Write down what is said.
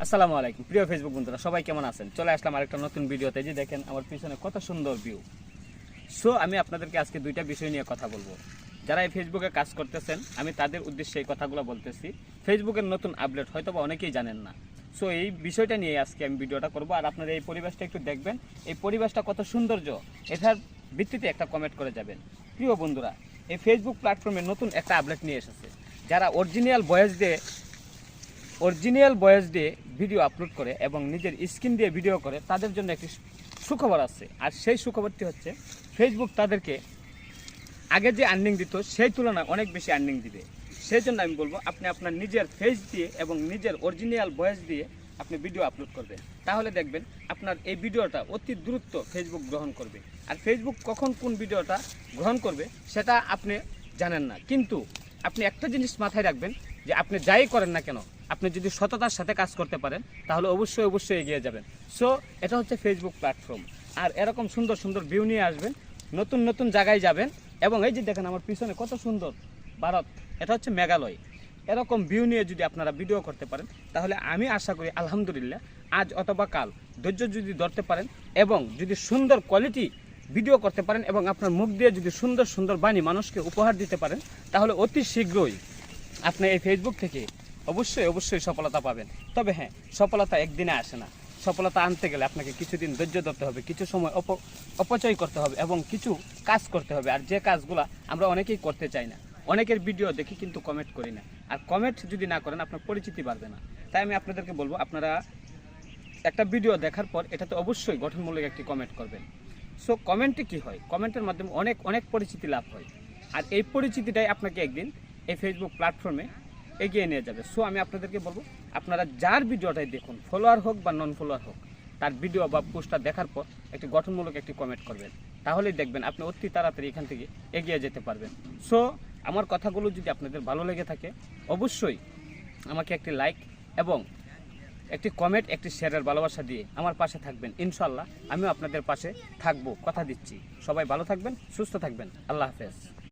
আসসালামু আলাইকুম প্রিয় ফেসবুক বন্ধুরা, সবাই কেমন আছেন? চলে আসলাম আরেকটা নতুন ভিডিওতে। যে দেখেন আমার পিছনে কত সুন্দর ভিউ। সো আমি আপনাদেরকে আজকে দুইটা বিষয় নিয়ে কথা বলবো। যারা এই ফেসবুকে কাজ করতেছেন, আমি তাদের উদ্দেশ্যে এই কথাগুলো বলতেছি। ফেসবুকের নতুন আপডেট হয়তো বা অনেকেই জানেন না। সো এই বিষয়টা নিয়ে আজকে আমি ভিডিওটা করব। আর আপনারা এই পরিবেশটা একটু দেখবেন, এই পরিবেশটা কত সৌন্দর্য, এটার ভিত্তিতে একটা কমেন্ট করে যাবেন। প্রিয় বন্ধুরা, এই ফেসবুক প্ল্যাটফর্মে নতুন একটা আপডেট নিয়ে এসেছে। যারা অরিজিনাল ভয়েস দিয়ে ভিডিও আপলোড করে এবং নিজের স্ক্রিন দিয়ে ভিডিও করে, তাদের জন্য একটি সুখবর আছে। আর সেই সুখবরটি হচ্ছে, ফেসবুক তাদেরকে আগে যে আর্নিং দিত সেই তুলনায় অনেক বেশি আর্নিং দিবে। সেই জন্য আমি বলবো, আপনি আপনার নিজের ফেস দিয়ে এবং নিজের অরিজিনাল ভয়েস দিয়ে আপনি ভিডিও আপলোড করবেন। তাহলে দেখবেন আপনার এই ভিডিওটা অতি দ্রুত ফেসবুক গ্রহণ করবে। আর ফেসবুক কখন কোন ভিডিওটা গ্রহণ করবে সেটা আপনি জানেন না, কিন্তু আপনি একটা জিনিস মাথায় রাখবেন, যে আপনি যাই করেন না কেন, আপনি যদি সততার সাথে কাজ করতে পারেন তাহলে অবশ্যই এগিয়ে যাবেন। সো এটা হচ্ছে ফেসবুক প্ল্যাটফর্ম। আর এরকম সুন্দর সুন্দর ভিউ নিয়ে আসবেন, নতুন নতুন জায়গায় যাবেন। এবং এই যে দেখেন আমার পিছনে কত সুন্দর ভারত, এটা হচ্ছে মেঘালয়। এরকম ভিউ নিয়ে যদি আপনারা ভিডিও করতে পারেন, তাহলে আমি আশা করি আলহামদুলিল্লাহ আজ অথবা কাল ধৈর্য যদি ধরতে পারেন এবং যদি সুন্দর কোয়ালিটি ভিডিও করতে পারেন এবং আপনার মুখ দিয়ে যদি সুন্দর সুন্দর বাণী মানুষকে উপহার দিতে পারেন, তাহলে অতি শীঘ্রই আপনি এই ফেসবুক থেকে অবশ্যই সফলতা পাবেন। তবে হ্যাঁ, সফলতা একদিনে আসে না। সফলতা আনতে গেলে আপনাকে কিছুদিন ধৈর্য ধরতে হবে, কিছু সময় অপচয় করতে হবে এবং কিছু কাজ করতে হবে। আর যে কাজগুলো আমরা অনেকেই করতে চাই না, অনেকের ভিডিও দেখি কিন্তু কমেন্ট করি না। আর কমেন্ট যদি না করেন, আপনার পরিচিতি বাড়বে না। তাই আমি আপনাদেরকে বলবো, আপনারা একটা ভিডিও দেখার পর এটাতে অবশ্যই গঠনমূলক একটি কমেন্ট করবেন। সো কমেন্টে কি হয়, কমেন্টের মাধ্যমে অনেক পরিচিতি লাভ হয়। আর এই পরিচিতিটাই আপনাকে একদিন এই ফেসবুক প্ল্যাটফর্মে এগিয়ে নিয়ে যাবে। সো আমি আপনাদেরকে বলবো, আপনারা যার ভিডিওটাই দেখুন, ফলোয়ার হোক বা নন ফলোয়ার হোক, তার ভিডিও বা পোস্টটা দেখার পর একটি গঠনমূলক একটি কমেন্ট করবেন। তাহলেই দেখবেন আপনি অতি তাড়াতাড়ি এখান থেকে এগিয়ে যেতে পারবেন। সো আমার কথাগুলো যদি আপনাদের ভালো লেগে থাকে, অবশ্যই আমাকে একটি লাইক এবং একটি কমেন্ট, একটি শেয়ারের ভালোবাসা দিয়ে আমার পাশে থাকবেন। ইনশাল্লাহ আমিও আপনাদের পাশে থাকবো, কথা দিচ্ছি। সবাই ভালো থাকবেন, সুস্থ থাকবেন। আল্লাহ হাফেজ।